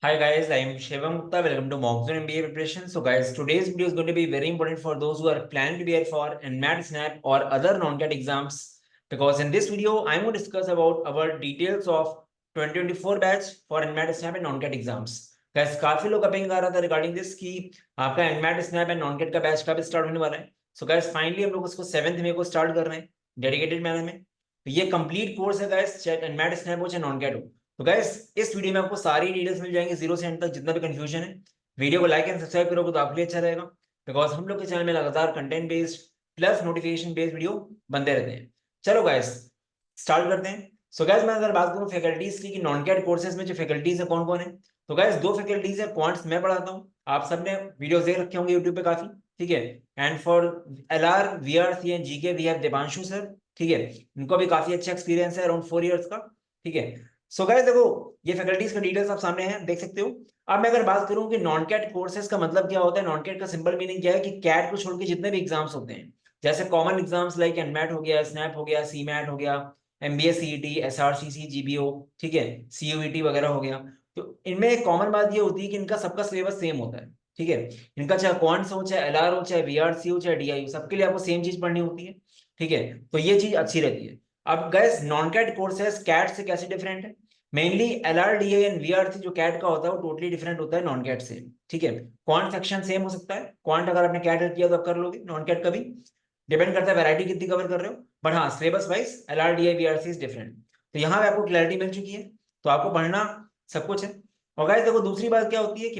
Hi guys, I am Shivam Gupta. Welcome to Mockzone MBA preparation. So guys, today's video is going to be very important for those who are planning to be for NMAT, SNAP or other non-CAT exams. Because in this video, I'm going to discuss about our details of 2024 batch for NMAT, SNAP and non-CAT exams. Guys, काफी लोग cupping आ रहा था regarding this कि आपका NMAT, SNAP and non CAT का batch कब start होने वाला है. सो गाइस फाइनली हम लोग उसको 7 मई को स्टार्ट कर रहे हैं डेडिकेटेड मैनर में. तो ये कंप्लीट कोर्स है गाइस, चाहे NMAT, SNAP हो चाहे नॉन कैट हो. तो गाइस इस वीडियो में आपको सारी डिटेल्स मिल जाएंगे जीरो से एंड तक, जितना भी कंफ्यूजन है. वीडियो को लाइक एंड सब्सक्राइब करोगे तो आपके लिए अच्छा रहेगा, बिकॉज हम लोग के चैनल में लगातार content based plus notification based video बनते रहते हैं. चलो गाइस स्टार्ट करते हैं. सो गाइस मैं अगर बात करूं फैकल्टीज की कि नॉन कैट कोर्सेज में जो फैकल्टीज है कौन कौन है, तो गाइस दो फैकल्टीज है. क्वांट्स मैं पढ़ाता हूँ, आप सबने वीडियोस देख रखे होंगे यूट्यूब पे काफी, ठीक है. And for LR VRC and GK we have Devanshu sir, ठीक है. इनको भी काफी अच्छा एक्सपीरियंस है, अराउंड 4 इयर्स का, ठीक है. सो गाइस देखो, ये फैकल्टीज का डिटेल्स आप सामने हैं, देख सकते हो. अब मैं अगर बात करूं कि नॉन कैट कोर्सेज का मतलब क्या होता है, नॉन कैट का सिंपल मीनिंग क्या है कि कैट को छोड़ के जितने भी एग्जाम्स होते हैं, जैसे कॉमन एग्जाम्स लाइक एनमैट हो गया, स्नैप हो गया, सीमैट हो गया, MBA CET, SRCC GBO, ठीक है, CUET वगैरह हो गया. तो इनमें एक कॉमन बात ये होती है कि इनका सबका सिलेबस सेम होता है, ठीक है. इनका चाहे क्वांट्स हो, चाहे LR हो, चाहे VRC हो, चाहे DI हो, सबके लिए आपको सेम चीज पढ़नी होती है, ठीक है. तो ये चीज अच्छी रहती है. अब guys non CAT courses CAT से कैसे डिफरेंट है, मेनली LRDA एंड VRC जो कैट का होता है वो टोटली डिफरेंट होता है नॉन कैट से, ठीक है. क्वांट सेक्शन सेम हो सकता है, क्वांट अगर आपने कैट किया तो आप कर लोगे, नॉन कैट का भी डिपेंड करता है वैरायटी कितनी कवर कर रहे हो. बट हाँ syllabus wise LRDA VRC is different. तो यहाँ पे आपको क्लैरिटी मिल चुकी है, तो आपको पढ़ना सब कुछ है. और गाइस देखो दूसरी बात क्या होती है कि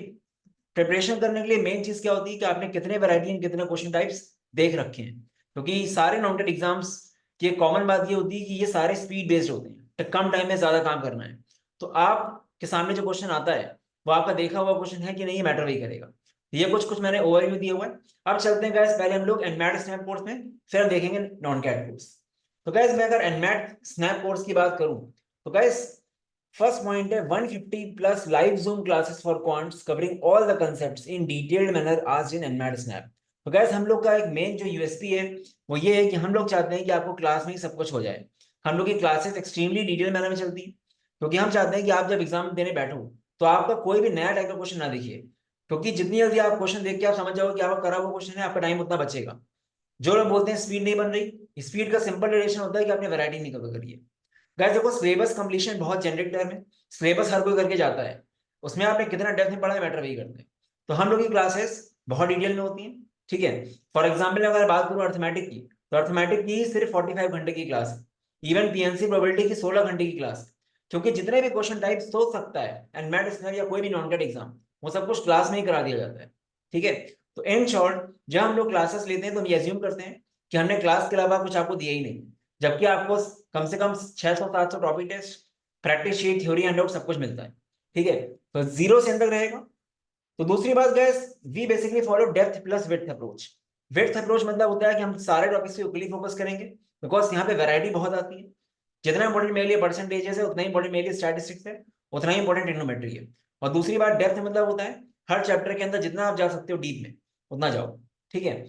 प्रिपरेशन करने के लिए मेन चीज क्या होती है कि आपने कितने वैरायटी एंड कितने क्वेश्चन टाइप्स देख रखे हैं. क्योंकि सारे नॉन टेट एग्जाम्स की कॉमन बात ये होती है कि ये सारे स्पीड बेस्ड होते हैं, तो कम टाइम में ज्यादा काम करना है. तो आपके सामने जो क्वेश्चन आता है वो आपका देखा हुआ क्वेश्चन है कि नहीं, ये मैटर वही करेगा. ये कुछ कुछ मैंने ओवरव्यू दिया हुआ है. अब चलते हैं गैस, पहले हम लोग एनमैट स्नैप कोर्स में, फिर हम देखेंगे नॉन कैट कोर्स. तो गैस मैं अगर एनमैट स्नैप कोर्स की बात करूं, तो गैस फर्स्ट पॉइंट है 150 plus live Zoom classes for quants covering all the concepts in detailed manner आज इन एनमैट स्नैप. तो गैस हम लोग का एक मेन जो यूएसपी है वो ये है कि हम लोग चाहते हैं कि आपको क्लास में ही सब कुछ हो जाए. हम लोग की क्लासेस एक्सट्रीमली डिटेल मैनर में चलती है, क्योंकि हम चाहते हैं कि आप जब एग्जाम देने बैठो तो आपका कोई भी नया टाइप का क्वेश्चन ना दिखे, क्योंकि जितनी जल्दी आप क्वेश्चन देख के आप समझ जाओगे कि आपका करा हुआ क्वेश्चन है, आपका टाइम उतना बचेगा. जो लोग बोलते हैं स्पीड नहीं बन रही, स्पीड का सिंपल रिलेशन होता है कि आपने वैरायटी नहीं कवर करी है. गाइस देखो सिलेबस कंप्लीशन बहुत जेनरिक टर्म है, सिलेबस हर कोई करके जाता है, उसमें आपने कितना डेप्थ में पढ़ा है मैटर वही करते हैं. तो हम लोग की क्लासेस बहुत डिटेल में होती हैं, ठीक है. फॉर एग्जाम्पल अगर बात करूं अर्थमेटिक की, तो अर्थमेटिक की सिर्फ 45 घंटे की क्लास है. इवन PNC प्रोबेबिलिटी की 16 घंटे की क्लास है. क्योंकि जितने भी क्वेश्चन टाइप सोच सकता है एंड मैट या कोई भी नॉन कैट एग्जाम, वो सब कुछ क्लास में ही करा दिया जाता है, ठीक है. तो इन शॉर्ट जब हम लोग क्लासेस लेते हैं तो हम ये अज्यूम करते हैं कि हमने क्लास के अलावा कुछ आपको दिया ही नहीं, जबकि आपको कम से कम 600-700 topic test, practice sheet, theory handout सब कुछ मिलता है, ठीक है. तो जीरो से एंड तक रहेगा. तो दूसरी बात guys, we basically follow depth plus width approach. Width approach मतलब होता है कि हम सारे टॉपिक्स पे इक्वली फोकस करेंगे, बिकॉज यहाँ पे वैरायटी बहुत आती है. जितना इंपॉर्टेंट मेरे लिए परसेंटेजेस है, उतना ही इंपॉर्टेंट मेरे लिए स्टैटिस्टिक्स है, उतना ही इंपॉर्टेंट ट्रिग्नोमेट्री है. और दूसरी बात डेप्थ मतलब होता है हर चैप्टर के अंदर जितना आप जा सकते हो डीप में उतना जाओ, ठीक है.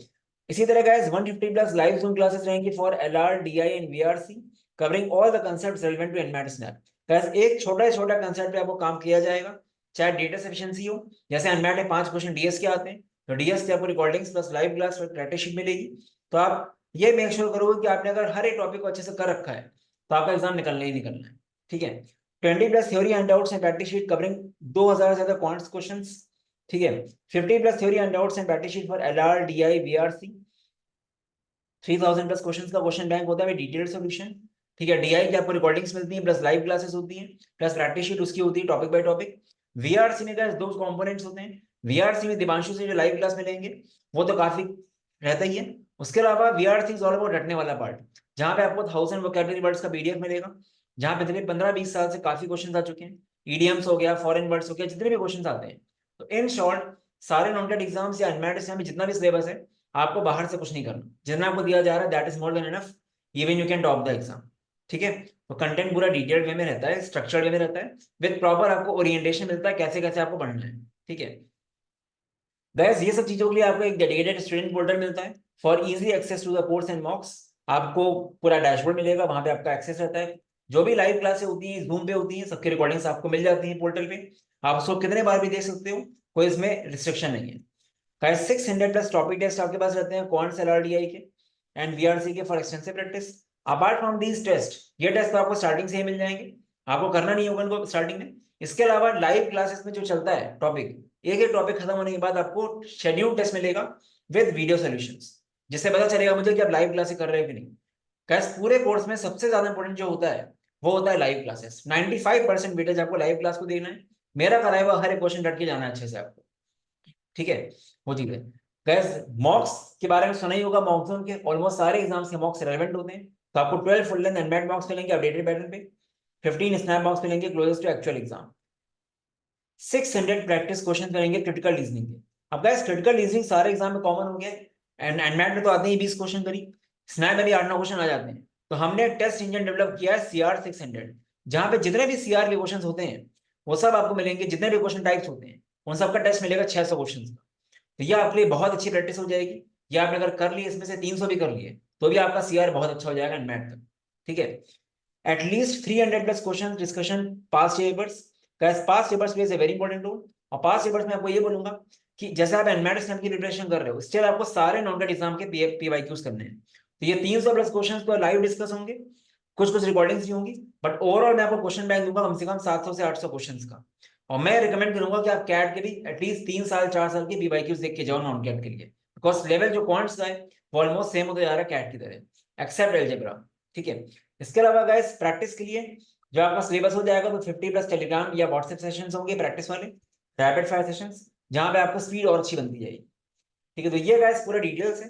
इसी तरह guys 150 plus live Zoom classes रहेंगी for LR DI and VRC covering all the concepts relevant to NMAT SNAP. Guys एक छोटा छोटा कांसेप्ट पे आपको काम किया जाएगा, चाहे डेटा सफिशिएंसी हो, जैसे एनमैट में 5 क्वेश्चन डीएस के आते हैं, तो डीएस की आपको रिकॉर्डिंग्स प्लस लाइव क्लास और प्रैक्टिस शीट मिलेगी. तो आप ये मेक श्योर करोगे कि आपने अगर हर एक टॉपिक को अच्छे से कर रखा है तो आपका एग्जाम निकलना ही निकलना है, ठीक है. 20 plus theory and doubts and practice sheet covering 2000 से ज्यादा क्वांट्स क्वेश्चंस, ठीक है. 50 plus theory and doubts and practice sheet for LR DI VRC. 3000 plus questions का क्वेश्चन बैंक होता है डिटेल्ड सॉल्यूशन, ठीक है. DI की आपको रिकॉर्डिंग्स मिलती हैं प्लस लाइव क्लासेस होती हैं, प्लस प्रैक्टिस शीट उसकी होती है टॉपिक बाय टॉपिक. VRC में दो कंपोनेंट्स होते हैं. VRC में दिवांशु से जो लाइव क्लास में लेंगे वो तो काफी रहता ही है. उसके अलावा VRC इज ऑल अबाउट रटने वाला पार्ट, जहां पे आपको 1000 वोकैबुलरी वर्ड्स का PDF मिलेगा, जहां पे पिछले 15-20 साल से काफी क्वेश्चन आ चुके हैं. ईडीएम्स हो गया, फॉरेन वर्ड्स हो गया, जितने भी क्वेश्चन आते हैं. तो इन शॉर्ट सारे नॉन टेट एग्जाम्स या अनमैट में जितना भी सिलेबस है, आपको बाहर से कुछ नहीं करना, जितना आपको दिया जा रहा है that is more than enough, even you can top the exam, ठीक है. तो कंटेंट पूरा डिटेल्ड वे में रहता है, स्ट्रक्चर्ड वे में रहता है, विद प्रॉपर आपको ओरिएंटेशन मिलता है कैसे कैसे आपको पढ़ना है, ठीक है. गैस ये सब चीजों के लिए आपको एक डेडिकेटेड स्टूडेंट पोर्टल मिलता है for easy access to the course and mocks. आपको पूरा डैशबोर्ड मिलेगा, वहां पे आपका एक्सेस रहता है, जो भी लाइव क्लासेस होती हैं जूम पे होती हैं, सबकी रिकॉर्डिंग्स आपको मिल जाती हैं पोर्टल पे, आप उसको कितने बार भी देख सकते हो, कोई इसमें रिस्ट्रिक्शन नहीं है। गाइस 600 प्लस टॉपिक टेस्ट आपके पास रहते हैं क्वांट्स एलआरडीआई के एंड वीआरसी के for extensive practice. Apart from these test, ये टेस्ट तो आपको स्टार्टिंग से ही मिल जाएंगे, आपको करना नहीं होगा इनको स्टार्टिंग में। इसके अलावा लाइव क्लासेस में जो चलता है टॉपिक, एक एक टॉपिक खत्म होने के बाद आपको शेड्यूल टेस्ट मिलेगा विद वीडियो सॉल्यूशंस, जिससे पता चलेगा मुझे कि आप लाइव क्लासेस कर रहे हो कि नहीं। गाइस पूरे कोर्स में सबसे ज्यादा इंपॉर्टेंट जो होता है वो होता है लाइव क्लासेस। 95% वेटेज आपको लाइव क्लास को देना है, मेरा कराया हुआ हर एक क्वेश्चन रट के जाना है अच्छे से आपको, ठीक है, वो चीज है। गैस मॉक्स के बारे में सुना ही होगा, मॉक जोन के ऑलमोस्ट सारे एग्जाम्स के मॉक्स रेलेवेंट होते हैं। तो आपको 12 फुल लेंथ एनमैट मॉक्स मिलेंगे अपडेटेड पैटर्न पे, 15 स्नैप मॉक्स मिलेंगे closest to actual exam, 600 practice question मिलेंगे क्रिटिकल रीजनिंग के। अब गैस क्रिटिकल रीजनिंग सारे एग्जाम में कॉमन हो गया एंड एनमैट में तो आते ही 20 क्वेश्चन करी, स्नैप में भी 8-9 क्वेश्चन आ जाते हैं। तो हमने टेस्ट इंजन डेवलप किया है CR 600, जहां पे जितने भी CR के क्वेश्चन होते हैं वो सब आपको मिलेंगे, जितने भी क्वेश्चन टाइप्स होते हैं उन सबका टेस्ट मिलेगा 600 क्वेश्चन का। तो ये आपके लिए बहुत अच्छी प्रैक्टिस हो जाएगी। ये आपने अगर कर ली, इसमें से 300 भी कर लिए तो भी आपका CR बहुत अच्छा हो जाएगा एनमैट तक, ठीक है। At least 300 plus question discussion past papers, past papers plays a very important role. और पास्ट पेपर्स में आपको ये बोलूंगा कि जैसे आप एनमैट स्नैप की प्रिपरेशन कर रहे हो, स्टिल आपको सारे नॉन कैट एग्जाम के PYQs करने हैं। तो ये 300 प्लस क्वेश्चन तो लाइव डिस्कस होंगे, कुछ कुछ रिकॉर्डिंग्स भी होंगी, बट ओवरऑल मैं आपको क्वेश्चन बैंक दूंगा कम से कम 700 से 800 क्वेश्चन का। और मैं रिकमेंड करूंगा कि आप कैट के भी एटलीस्ट 3 साल 4 साल के PYQs देख के जाओ नॉन कैट के लिए, बिकॉज लेवल जो क्वांट्स का है वो ऑलमोस्ट सेम होता जा रहा है कैट की तरह, एक्सेप्ट एल्जेब्रा, ठीक है। इसके अलावा गाइस प्रैक्टिस के लिए जो आपका सिलेबस हो जाएगा तो 50 प्लस टेलीग्राम या व्हाट्सएप सेशंस होंगे प्रैक्टिस वाले, रैपिड फायर सेशंस, जहां पे आपको स्पीड और अच्छी बनती जाएगी, ठीक है। तो ये गाइस पूरा डिटेल्स है,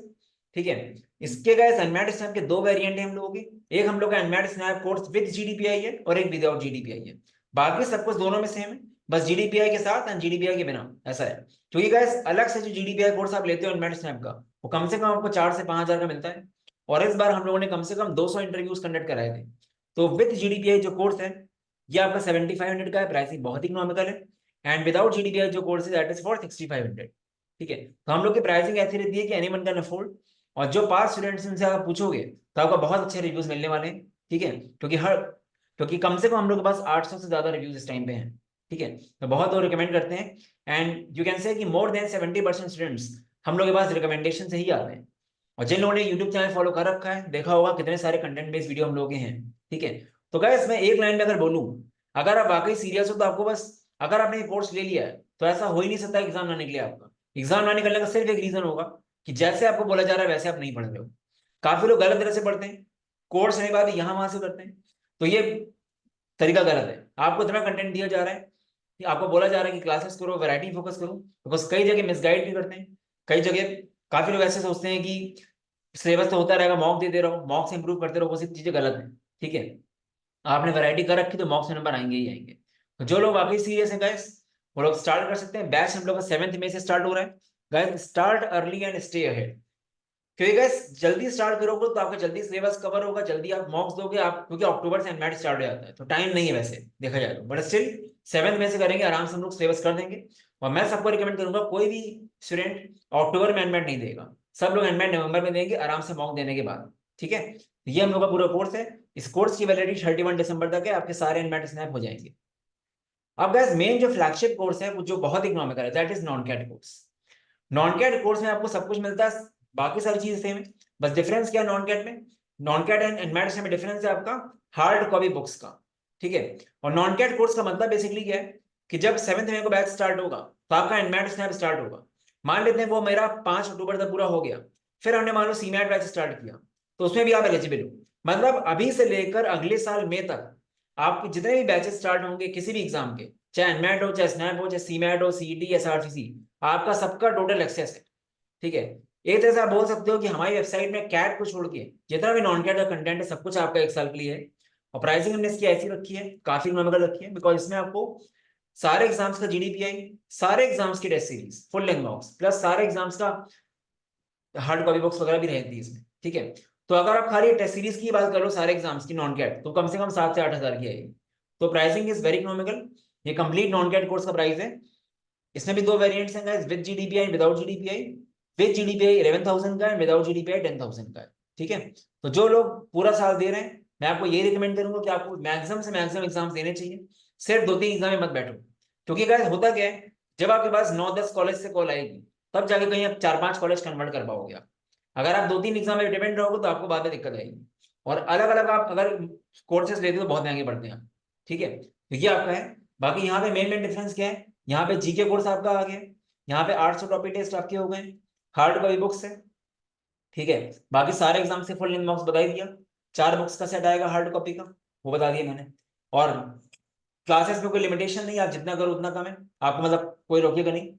ठीक है। इसके गाइस एनमैट स्नैप के 2 वेरिएंट है हम लोगों के, एक हम लोग का NMAT snap course with GDPI है और एक विदाउट GDPI है, बाकी सब कुछ दोनों में सेम है, बस GDPI के साथ एंड GDPI के बिना, ऐसा है। क्योंकि गाइस अलग से जो GDPI कोर्स आप लेते हो एनमैट स्नैप का, वो कम से कम आपको 4 से 5 हजार का मिलता है, और इस बार हम लोगों ने कम से कम 200 इंटरव्यूज कंडक्ट कराए थे। तो विद GDPI जो कोर्स है ये आपका 7500 का है, प्राइसिंग बहुत इकोनॉमिकल है, एंड विदाउट GDPI जो कोर्स है दैट इज फॉर 6500, ठीक है। तो हम लोग की प्राइसिंग ऐसी रहती है कि एनीवन कैन अफोर्ड, और जो पास स्टूडेंट्स से आप पूछोगे तो आपको बहुत अच्छे रिव्यूज मिलने वाले हैं, ठीक है। क्योंकि कम से कम हम लोग के पास 800 से ज्यादा रिव्यूज इस टाइम पे हैं, ठीक है। तो बहुत लोग रिकमेंड करते हैं एंड यू कैन से कि मोर देन 70% स्टूडेंट्स हम लोग के पास रिकमेंडेशन से ही आते हैं। और जिन लोगों ने यूट्यूब चैनल फॉलो कर रखा है देखा होगा कितने सारे कंटेंट बेस्ड वीडियो हम लोग के हैं, ठीक है। तो गाइस मैं एक लाइन में अगर बोलूं, अगर आप वाकई सीरियस हो तो आपको बस, अगर आपने ये कोर्स ले लिया है तो ऐसा हो ही नहीं सकता एग्जाम ना निकले आपका। एग्जाम ना निकलने का सिर्फ एक रीजन होगा कि जैसे आपको बोला जा रहा है वैसे आप नहीं पढ़ रहे हो। काफी लोग गलत तरह से पढ़ते हैं, कोर्स नहीं बात यहाँ वहां से करते हैं, तो ये तरीका गलत है। आपको इतना कंटेंट दिया जा रहा है कि आपको बोला जा रहा है कि क्लासेस करो, वैरायटी फोकस करो, बिकॉज कई जगह मिसगाइड भी करते हैं, कई जगह काफी लोग ऐसे सोचते हैं कि सिलेबस तो होता रहेगा, मॉक दे रहो, मॉक से इंप्रूव करते रहो, वो सब चीजें गलत है, ठीक है। आपने वैरायटी कर रखी तो मॉक से नंबर आएंगे ही आएंगे। तो जो लोग वाकई सीरियस है गाइस वो लोग स्टार्ट कर सकते हैं, बैच हम लोग का 7 मई से स्टार्ट हो रहा है। Guys start early and stay ahead, क्योंकि गाइस जल्दी स्टार्ट करोगे तो आपका जल्दी सिलेबस कवर होगा, जल्दी आप मॉक्स दोगे आप, क्योंकि अक्टूबर से एनमैट स्टार्ट हो जाता है तो टाइम नहीं है वैसे देखा जाए तो, बट स्टिल 7 मई से करेंगे आराम से हम लोग सिलेबस कर देंगे। और मैं सबको रिकमेंड करूंगा कोई भी स्टूडेंट अक्टूबर में एनमैट नहीं देगा, सब लोग एनमैट नवंबर में देंगे आराम से मॉक देने के बाद, ठीक है। तो ये हम लोग का पूरा कोर्स है, इस कोर्स की वैलिडिटी 31 दिसंबर तक है, आपके सारे एनमैट स्नैप हो जाएंगे। अब गाइस मेन जो फ्लैगशिप कोर्स है वो जो बहुत इकोनॉमिकल है that is non CAT course. Non CAT course में आपको सब कुछ मिलता है, बाकी सारी चीजें सेम है, बस डिफरेंस क्या है नॉन कैट में, नॉन कैट एंड एनमैट में डिफरेंस है आपका हार्ड कॉपी बुक्स का, ठीक है। और नॉन कैट कोर्स का मतलब बेसिकली क्या है कि जब 7 मई को बैच स्टार्ट होगा तो आपका एनमैट स्नैप स्टार्ट होगा। मान लेते हैं वो मेरा 5 अक्टूबर तक पूरा हो गया, फिर हमने मान लो सीमैट बैच स्टार्ट किया, तो उसमें भी आप एलिजिबल हो। मतलब अभी से लेकर अगले साल मई तक आपके जितने भी बैचेस स्टार्ट होंगे किसी भी एग्जाम के, चाहे एनमैट हो, चाहे स्नैप हो, चाहे सीमैट हो, सीईटी, एसआरसीसी, आपका सबका टोटल एक्सेस है, ठीक है। एक तरह से आप बोल सकते हो कि हमारी वेबसाइट में कैट को छोड़ के जितना भी नॉन कैट का कंटेंट है सब कुछ आपका 1 साल के लिए है। और प्राइसिंग हमने इसकी ऐसी रखी है, काफी इकोनॉमिकल रखी है, बिकॉज इसमें आपको सारे एग्जाम्स का GDPI, सारे एग्जाम्स की test series full length box plus सारे एग्जाम्स का हार्ड कॉपी बॉक्स वगैरह भी रहती है इसमें, ठीक है। तो अगर आप खाली टेस्ट सीरीज की बात करो सारे एग्जाम्स की नॉन कैट तो कम से कम 7 से 8 हजार की आएगी। तो प्राइसिंग इज वेरी इकोनॉमिकल, ये कंप्लीट नॉन कैट कोर्स का प्राइस है। इसमें भी 2 वेरिएंट्स हैं guys, with GDPI without GDPI। With GDPI 11,000 का है, विदाउट GDPI 10,000 का है, ठीक है। तो जो लोग पूरा साल दे रहे हैं मैं आपको ये रिकमेंड करूंगा कि आपको मैक्सिमम से मैक्सिमम एग्जाम्स देने चाहिए, सिर्फ 2-3 एग्जाम में मत बैठो। क्योंकि गाइस होता क्या है, जब आपके पास 9-10 कॉलेज से कॉल आएगी, तब जाके कहीं आप 4-5 कॉलेज कन्वर्ट कर पाओगे आप। अगर आप 2-3 एग्जाम में डिपेंड रहोगे तो आपको बाद में दिक्कत आएगी। और अलग अलग आप अगर कोर्सेज लेते हो तो बहुत महंगे पड़ते हैं, ठीक है। तो ये आपका है। बाकी यहाँ पे मेन मेन डिफरेंस क्या है, यहाँ पे जीके कोर्स आपका आ गया, यहाँ पे 800 कॉपी टेस्ट आपके हो गए, हार्ड कॉपी बुक्स है, ठीक है। बाकी सारे एग्जाम से फुल लेंथ मार्क्स बता ही दिया, 4 बुक्स का सेट आएगा हार्ड कॉपी का, वो बता दिया मैंने। और क्लासेस में कोई लिमिटेशन नहीं, आप जितना करो उतना कम है, आपको मतलब कोई रोकेगा नहीं।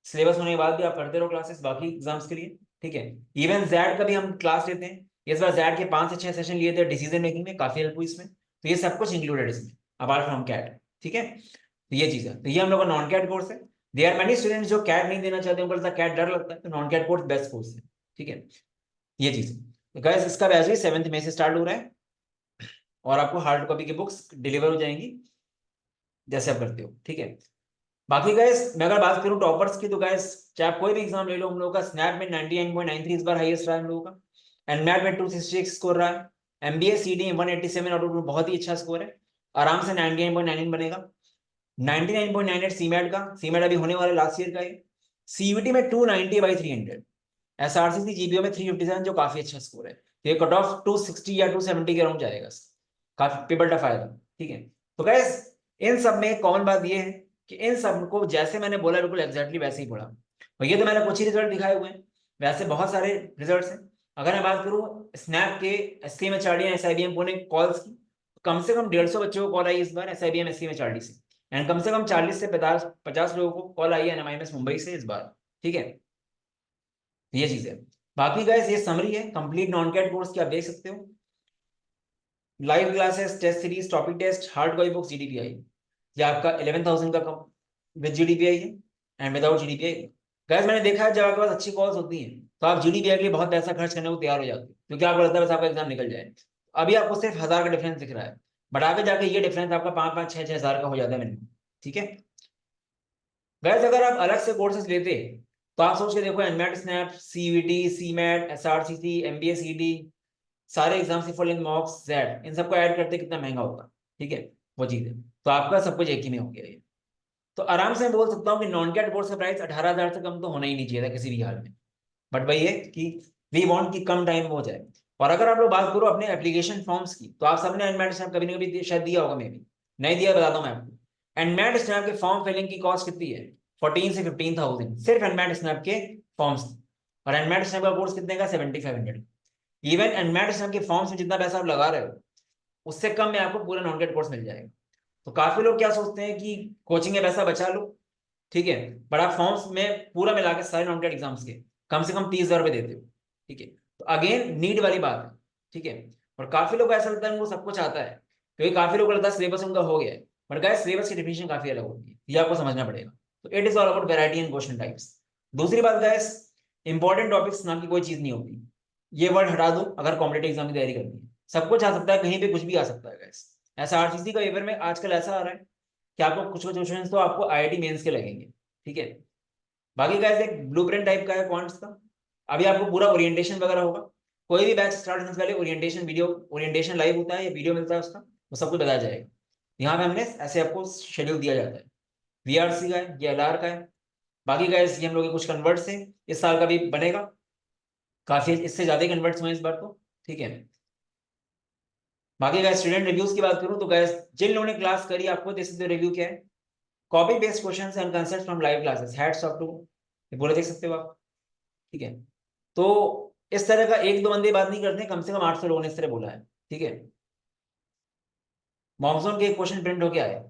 सिलेबस होने के बाद भी आप करते रहो क्लासेस बाकी एग्जाम्स के लिए, ठीक है। इवन जैड का भी हम क्लास लेते हैं, इस बार जैड के 5 से 6 सेशन लिए थे डिसीजन मेकिंग में, काफी हेल्प हुई इसमें। तो ये सब कुछ इंक्लूडेड इसमें, अपार्ट फ्रॉम कैट, ठीक है। तो ये चीज है, तो ये हम लोग का नॉन कैट कोर्स है। देयर आर मेनी स्टूडेंट्स जो कैट नहीं देना चाहते, उनको लगता है कैट डर लगता है, तो non CAT course best course है, ठीक है। ये चीज है। तो गाइस इसका बैच भी 7 मई से स्टार्ट हो रहा है, और आपको हार्ड कॉपी की बुक्स डिलीवर हो जाएंगी जैसे आप करते हो, ठीक है। बाकी गाइस मैं अगर बात करूं टॉपर्स की, तो गाइस चाहे आप कोई भी एग्जाम ले लो, हम लोगों का स्नैप में 99.93 इस बार हाईएस्ट रहा है हम लोगों का, एनमैट में 266 स्कोर रहा है, एमबीए सीडी 187 आउट ऑफ बहुत ही अच्छा स्कोर है, आराम से 99.99 बनेगा। 99.98 सीमैट का, सीमैट अभी होने वाला लास्ट ईयर का है। सीयूटी में 290/300, एसआरसीसी जीपीओ में 357, जो काफी अच्छा स्कोर है। तो ये कट ऑफ 260 या 270 के अराउंड जाएगा, काफी पेपर टफ आएगा, ठीक है। तो गैस इन सब में कॉमन बात ये है कि इन सब को जैसे मैंने बोला बिल्कुल एग्जैक्टली वैसे ही पढ़ा, और ये तो मैंने कुछ ही रिजल्ट दिखाए हुए हैं, वैसे बहुत सारे रिजल्ट हैं। अगर मैं बात करूं स्नैप के SCM HRD SIBM Pune calls की, कम से कम 150 बच्चों को कॉल आई इस बार SIBM SCM HRD से, एंड कम से कम 40 से 50 लोगों को कॉल आई है NMIMS मुंबई से इस बार, ठीक है। ये चीज है। बाकी गाइस ये समरी है कंप्लीट नॉन कैट कोर्स की, आप देख सकते हो। Live classes, test series, topic test, hard copy books, GDPI, ये आपका 11,000 का कम विद GDPI है, एंड विदाउट GDPI। गाइस मैंने देखा है जब आपके पास अच्छी कॉल्स होती हैं तो आप GDPI के लिए बहुत पैसा खर्च करने को तैयार हो जाते हैं, क्योंकि आपको लगता है बस आपका एग्जाम निकल जाए। अभी आपको सिर्फ 1000 का डिफरेंस दिख रहा है, बट आगे जाके ये डिफरेंस आपका 5-5, 6-6 हजार का हो जाता है मिनिमम, ठीक है। गाइस अगर आप अलग से कोर्सेज लेते तो आप सोच के देखो, NMAT snap, CVT, CMAT, SRCC, MBA CD, सारे एग्जाम से फुल इन मॉक्स जेड, इन सबको ऐड करते कितना महंगा होगा, ठीक है। वो चीज है, तो आपका सब कुछ एक ही में हो गया ये। तो आराम से मैं बोल सकता हूँ कि नॉन कैट कोर्स का प्राइस 18,000 से कम तो होना ही नहीं चाहिए था किसी भी हाल में, बट वही है कि वी वांट कि कम टाइम में हो जाए। और अगर आप लोग बात करो अपने एप्लीकेशन फॉर्म्स की, तो आप सबने एनमैट स्नैप कभी ना कभी शायद दिया होगा, मे भी नहीं दिया, बताता हूँ मैं आपको। एनमैट स्नैप के फॉर्म फिलिंग की कॉस्ट कितनी है, 14 से 15,000 सिर्फ एनमैट स्नैप के फॉर्म्स। और एनमैट स्नैप का कोर्स कितने का, 7,500। इवन एनमैट स्नैप के फॉर्म्स में जितना पैसा आप लगा रहे हो, उससे कम में आपको पूरा नॉन कैट कोर्स मिल जाएगा। तो काफी लोग क्या सोचते हैं कि कोचिंग में पैसा बचा लो, ठीक है, बड़ा फॉर्म्स में पूरा मिला के सारे नॉन कैट एग्जाम्स के कम से कम 30,000 रुपये देते हो, ठीक है। तो अगेन नीड वाली बात है, ठीक है। और काफी लोग को ऐसा लगता है उनको सब कुछ आता है, क्योंकि काफी लोग को लगता है सिलेबस उनका हो गया है, बट गाइस सिलेबस की डिफिनेशन काफी अलग होती है, ये आपको समझना पड़ेगा। तो it is all about variety and question types. दूसरी बात गाइस, इंपॉर्टेंट टॉपिक्स नाम की कोई चीज नहीं होती, ये वर्ड हटा दो अगर कॉम्पिटेटिव एग्जाम की तैयारी करनी है। सब कुछ आ सकता है, कहीं पे कुछ भी आ सकता है गाइस। ऐसा RCC का पेपर में आजकल ऐसा आ रहा है कि आपको कुछ कुछ क्वेश्चन तो आपको IIT मेंस के लगेंगे, ठीक है। बाकी गाइस एक ब्लूप्रिंट टाइप का है क्वांट्स का, अभी आपको पूरा ओरिएंटेशन वगैरह होगा। कोई भी बैच स्टार्ट होने से पहले ओरिएंटेशन वीडियो, ओरिएंटेशन लाइव होता है या वीडियो मिलता है उसका, वो सब कुछ बताया जाएगा। यहाँ पे हमने ऐसे आपको शेड्यूल दिया जाता है। VRC का है, ये LR का है। बाकी गाइस ये हम लोग के कुछ कन्वर्ट्स हैं, इस साल का भी बनेगा, काफी इससे ज्यादा कन्वर्ट्स हुए इस बार तो, ठीक है। बाकी गाइस स्टूडेंट रिव्यूज की बात करूं तो गाइस जिन लोगों ने क्लास करी आपको दे सकते हो रिव्यू क्या है, copy paste questions and concepts from live classes, hats off to, ये पूरा देख सकते हो आप, ठीक है। तो इस तरह का एक दो बंदे बात नहीं करते, कम से कम 800 लोगों ने इस तरह बोला है, ठीक है। मॉनसून के क्वेश्चन प्रिंट होके आए,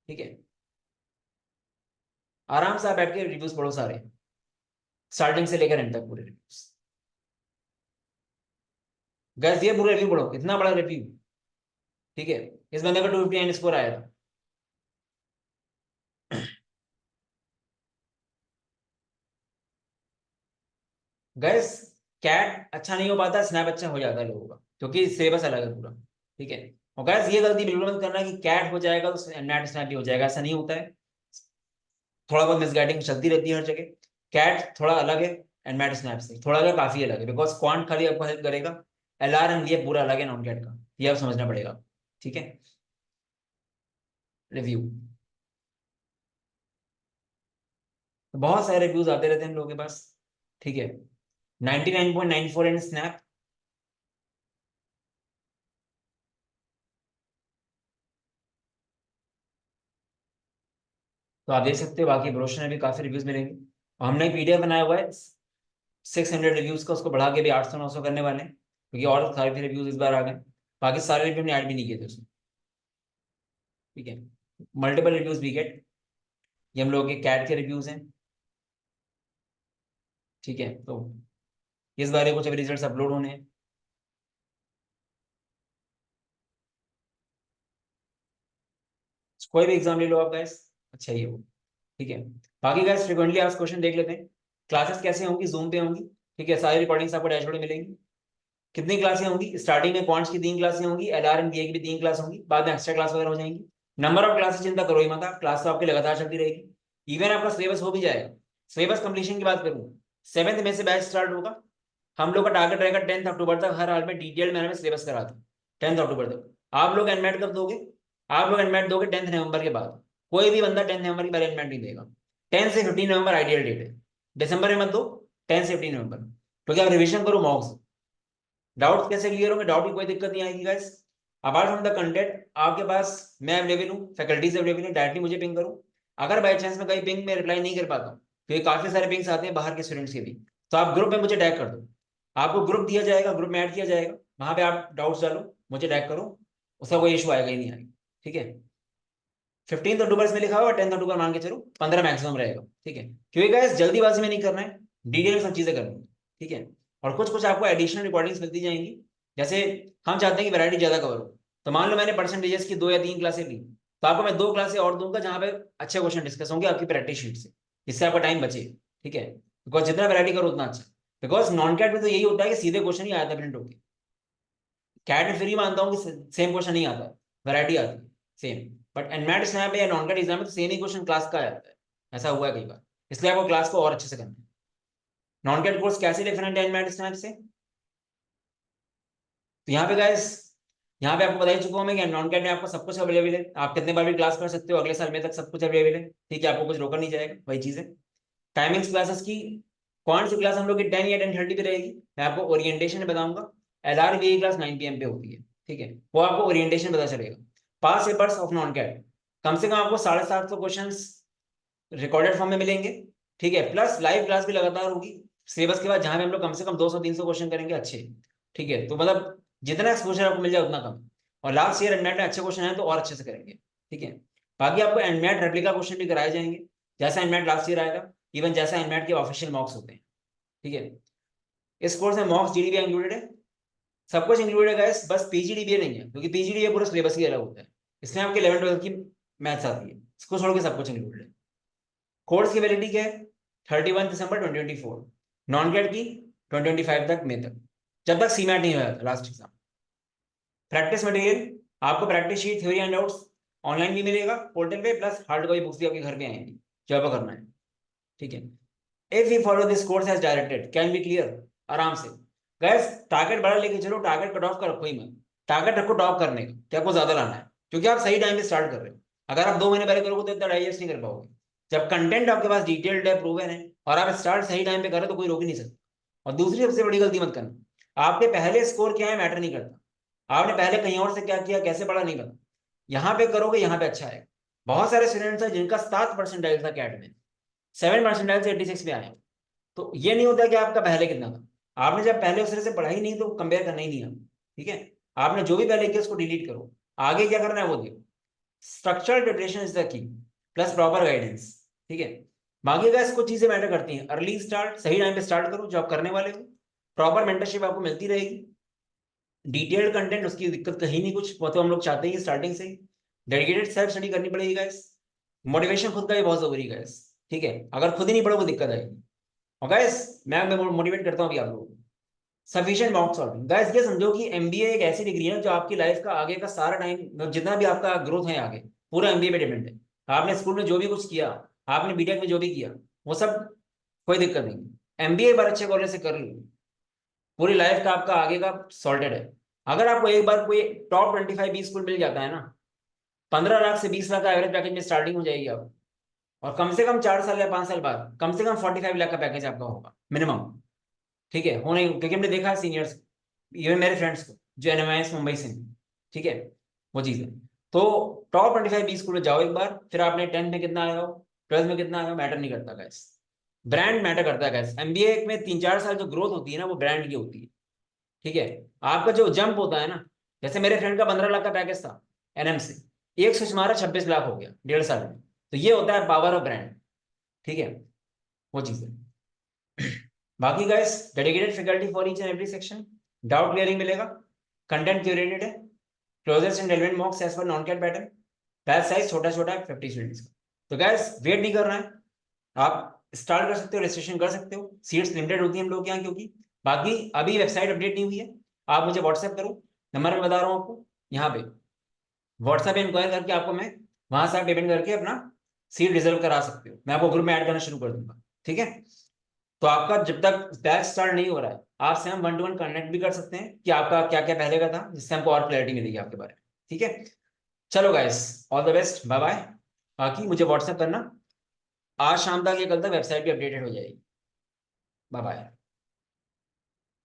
ठीक है। आराम से आप बैठ के रिव्यूज पढ़ो सारे, स्टार्टिंग से लेकर एंड तक पूरे रिव्यूज। गैस ये पूरा रिव्यू पढ़ो, इतना बड़ा रिव्यू, ठीक है। इस बंदे का 259 स्कोर आया था। गैस कैट अच्छा नहीं हो पाता, स्नैप अच्छा हो जाता है लोगों का, क्योंकि सिलेबस अलग है पूरा, ठीक है। और गैस ये गलती बिल्कुल मत करना कि कैट हो जाएगा तो नेट स्नैप भी हो जाएगा, ऐसा नहीं होता है। थोड़ा बहुत मिसगाइडिंग चलती रहती है हर जगह। कैट थोड़ा अलग है, एंड मैट स्नैप से थोड़ा अलग, काफी अलग है, बिकॉज क्वांट खाली आपको हेल्प करेगा, LR एंड ये पूरा अलग है नॉन कैट का, ये आप समझना पड़ेगा, ठीक है। रिव्यू, बहुत सारे रिव्यूज आते रहते हैं हम लोगों के पास, ठीक है। 99.94 इन स्नैप, तो आप देख सकते हो, बाकी ब्रोशर में भी काफी रिव्यूज मिलेंगे। और हमने एक पीडीएफ बनाया हुआ है 600 रिव्यूज का, उसको बढ़ा के भी 800-900 करने वाले हैं, क्योंकि और सारे रिव्यूज इस बार आ गए। बाकी सारे रिव्यू हमने ऐड भी नहीं किए थे उसमें, ठीक है। मल्टीपल रिव्यूज भी गेट, ये हम लोग के कैट के रिव्यूज हैं, ठीक है। तो इस बारे कुछ अभी रिजल्ट अपलोड होने हैं। कोई भी एग्जाम ले लो आप गाइस, अच्छा ही हो, ठीक है। बाकी गाइस फ्रिक्वेंटली आस्क्ड क्वेश्चन देख लेते हैं। क्लासेस कैसे होंगी, जूम पे होंगी, ठीक है। सारी रिकॉर्डिंग्स आपको डैशबोर्ड में मिलेंगी। कितनी क्लासें होंगी, स्टार्टिंग में क्वांट्स की 3 क्लासें होंगी, एलआर एंड बीए की भी 3 क्लास होंगी, बाद में एक्स्ट्रा क्लास वगैरह हो जाएंगी। नंबर ऑफ क्लासेस चिंता करो ही मत आप, क्लास तो आपकी लगातार चलती रहेगी। इवन आपका सिलेबस हो भी जाएगा। सिलेबस कंप्लीशन की बात करूँ, 7 मई से बैच स्टार्ट होगा। हम लोग का टारगेट रहेगा 10 अक्टूबर तक हर हाल में डिटेल मैनर में सिलेबस करा दो। 10 अक्टूबर तक आप लोग एनमेट कब दोगे? आप लोग एनमेट दोगे 10 नवंबर के बाद। कोई भी बंदा 10 नवंबर के बाद एनमेट नहीं देगा। 10 से 15 नवंबर आइडियल डेट है। दिसंबर में मत दो, 10 से 15 नवंबर, क्योंकि आप रिविजन करो मॉक्स। डाउट्स कैसे क्लियर होंगे? डाउट की कोई दिक्कत नहीं आएगी guys. Apart from the content आपके पास मैं अवेलेबल हूँ, फैकल्टीज अवेलेबल है, डायरेक्टली मुझे पिंग करो। अगर बाई चांस में कहीं पिंग में रिप्लाई नहीं कर पाता हूँ, क्योंकि काफी सारे पिंग्स आते हैं बाहर के स्टूडेंट्स के भी, तो आप ग्रुप में मुझे टैग कर दो। आपको ग्रुप दिया जाएगा, ग्रुप में ऐड किया जाएगा, वहां पे आप डाउट्स डालो, मुझे टैग करो, उसका कोई इशू आएगा ही नहीं आएगा, ठीक है। 15 अक्टूबर इसमें लिखा हुआ, 10 अक्टूबर मान के चलो, 15 मैक्सिमम रहेगा, ठीक है। क्योंकि गाइस जल्दीबाजी में नहीं करना है, डिटेल में सब चीजें करनी है, ठीक है। और कुछ कुछ आपको एडिशनल रिकॉर्डिंग्स मिलती जाएंगी। जैसे हम चाहते हैं कि वैरायटी ज्यादा कवर हो, तो मान लो मैंने परसेंटेजेस की 2 या 3 क्लासें ली, तो आपको मैं 2 क्लासें और दूंगा जहां पे अच्छे क्वेश्चन डिस्कस होंगे आपकी प्रैक्टिस शीट से, जिससे आपका टाइम बचे, ठीक है। बिकॉज जितना वैरायटी करो उतना अच्छा। बिकॉज नॉन कैट में तो यही होता है कि सीधे क्वेश्चन ही आता है प्रिंट होकर। कैट में फिर ही मानता हूँ कि सेम क्वेश्चन नहीं आता, वैरायटी आती है सेम। बट एनमैट स्नैप या नॉन कैट एग्जाम में तो सेम ही क्वेश्चन क्लास का आता है। ऐसा हुआ है कई बार, इसलिए आपको क्लास को और अच्छे से करना है। नॉन कैट कोर्स कैसे डिफरेंट है एनमैट स्नैप से? तो यहाँ पे गाइस, यहाँ पे आपको बता ही चुका हूँ मैं कि नॉन कैट में आपको सब कुछ अवेलेबल है, आप कितने बार भी क्लास कर सकते हो, अगले साल में तक सब कुछ अवेलेबल है, ठीक है। आपको कुछ रोका नहीं जाएगा, वही चीज है। टाइमिंग्स क्लासेस की, कौन सी क्लास हम लोग की 10 या 10:30 पे रहेगी, मैं आपको ओरिएंटेशन में बताऊंगा। एलआर की क्लास 9 PM पे होती है, ठीक है। वो आपको ओरिएंटेशन पता चलेगा। पास पेपर्स ऑफ नॉन कैट, कम से कम आपको 750 क्वेश्चन रिकॉर्डेड फॉर्म में मिलेंगे, ठीक है। प्लस लाइव क्लास भी लगातार होगी सिलेबस के बाद, जहां पे हम लोग कम से कम 200-300 क्वेश्चन करेंगे अच्छे, ठीक है। तो मतलब जितना एक्सपोजर आपको मिल जाए उतना कम। और लास्ट ईयर एनमेट में अच्छे क्वेश्चन आए तो और अच्छे से करेंगे, ठीक है। बाकी आपको एनमेट रेप्लिका क्वेश्चन भी कराए जाएंगे, जैसा एनमेट लास्ट ईयर आया था, इवन जैसा एनमेट के ऑफिशियल मॉक्स होते हैं, ठीक है। इस कोर्स में मॉक्स जीडीबी इंक्लूडेड है, सब कुछ इंक्लूडेड है गाइस, बस पीजीडीबी नहीं है, क्योंकि पीजीडीबी पूरा सिलेबस ही अलग होता है। इसमें आपके 11th 12th की मैथ्स आती है, इसको छोड़ के सब कुछ इंक्लूडेड है। कोर्स की वैलिडिटी क्या है? 31 दिसंबर 2024। नॉन कैट की 2025 तक, मई तक, जब तक सीमैट नहीं होया था लास्ट एग्जाम। प्रैक्टिस मटेरियल, आपको practice sheet, theory and notes online भी मिलेगा पोर्टल पे, प्लस हार्ड कॉपी बुक्स भी आपके घर पे आएंगी जो आपको करना है, ठीक है। If you follow this course as directed can be clear, आराम से। गैस टारगेट बड़ा लेके चलो, टारगेट कट ऑफ का रखो ही मत। टारगेट रखो टॉप करने का, कि आपको ज्यादा लाना है, क्योंकि आप सही टाइम पे स्टार्ट कर रहे हो। अगर आप 2 महीने पहले करोगे तो इतना डाइजेस्ट नहीं कर पाओगे। जब कंटेंट आपके पास डिटेल्ड है, प्रूवन है, और आप स्टार्ट सही टाइम पे करो तो कोई रोक ही नहीं सकता। और दूसरी सबसे बड़ी गलती मत करना, आपके पहले स्कोर क्या है मैटर नहीं करता, आपने पहले कहीं और से क्या किया, कैसे पढ़ा, नहीं पता। यहाँ पे करोगे, यहाँ पे अच्छा है। बहुत सारे स्टूडेंट्स हैं जिनका 7% था कैट में, 7% से 86 पे आए हैं। तो ये नहीं होता कि आपका पहले कितना था, आपने जब पहले उस तरह से पढ़ा ही नहीं तो कंपेयर करना ही नहीं है, ठीक है। आपने जो भी पहले किया उसको डिलीट करो, आगे क्या करना है वो देखो। Structural preparation is the key, plus proper guidance, ठीक है। बाकी का कुछ चीजें मैटर करती हैं। अर्ली स्टार्ट, सही टाइम पे स्टार्ट करो जो आप करने वाले हो। प्रॉपर मेंटरशिप आपको मिलती रहेगी। डिटेल्ड कंटेंट, उसकी दिक्कत कहीं नहीं कुछ, वो तो हम लोग चाहते हैं स्टार्टिंग से ही। डेडिकेटेड सेल्फ स्टडी करनी पड़ेगी गाइस। मोटिवेशन खुद का भी बहुत जरूरी है गाइस, ठीक है। अगर खुद ही नहीं पढ़ोगे दिक्कत आएगी। और गाइस मैं मोटिवेट करता हूँ अभी आप लोगों को। सफिशिएंट मॉक सॉल्विंग, गाइस ये समझो कि एमबीए एक ऐसी डिग्री है जो आपकी लाइफ का आगे का सारा टाइम, जितना भी आपका ग्रोथ है आगे, पूरा एमबीए पे डिपेंड है। आपने स्कूल में जो भी कुछ किया, आपने बीटेक में जो भी किया, वो सब कोई दिक्कत नहीं। एमबीए बार अच्छे कॉलेज से कर लो, पूरी लाइफ का आपका आगे का सॉर्टेड है। अगर आपको एक बार कोई टॉप 25 स्कूल मिल जाता है ना, 15 लाख से 20 लाख का एवरेज पैकेज में स्टार्टिंग हो जाएगी आप, और कम से कम 4 साल या 5 साल बाद कम से कम 45 लाख का पैकेज आपका होगा मिनिमम। ठीक है, होने, क्योंकि हमने देखा है सीनियर्स, इवन मेरे फ्रेंड्स को जो एनएमआईएस मुंबई से हैं, ठीक है, वो चीज़ है। तो टॉप 25 स्कूल में जाओ एक बार, फिर आपने 10th में कितना आया हो, 12th में कितना आया हो, मैटर नहीं करता गैस, ब्रांड मैटर करता है गैस। एमबीए में 3-4 साल जो ग्रोथ होती है ना, वो ब्रांड की होती है। ठीक है, आपका जो जंप होता है ना, जैसे मेरे फ्रेंड का 15 लाख का पैकेज था एनएम से, एक स्विच मारा 26 लाख हो गया 1.5 साल में। तो ये होता है पावर ऑफ ब्रांड। ठीक है, वो चीज़ है। बाकी guys, dedicated faculty for each and every section, doubt clearing मिलेगा, कंटेंट क्यूरेटेड है, closest and relevant mocks as per non CAT pattern, batch size छोटा छोटा है 50 स्टूडेंट्स का। तो गाइस वेट नहीं करना है, आप स्टार्ट कर सकते हो, रजिस्ट्रेशन कर सकते हो, सीट्स लिमिटेड होती है हम लोग के यहाँ क्योंकि। बाकी अभी वेबसाइट अपडेट नहीं हुई है, आप मुझे व्हाट्सएप करो, नंबर मैं बता रहा हूँ आपको यहाँ पे, व्हाट्सएप पे इंक्वायर करके आपको मैं वहां से आप पेमेंट करके अपना सीट रिजर्व करा सकते हो, मैं आपको ग्रुप में ऐड करना शुरू कर दूंगा। ठीक है, तो आपका जब तक बैच स्टार्ट नहीं हो रहा है, आपसे हम 1-to-1 कनेक्ट भी कर सकते हैं कि आपका क्या क्या पहले का था, जिससे हमको और क्लैरिटी मिलेगी आपके बारे में। ठीक है, चलो guys, all the best, bye bye. बाकी मुझे व्हाट्सएप करना, आज शाम तक या कल तक वेबसाइट भी अपडेटेड हो जाएगी। Bye bye.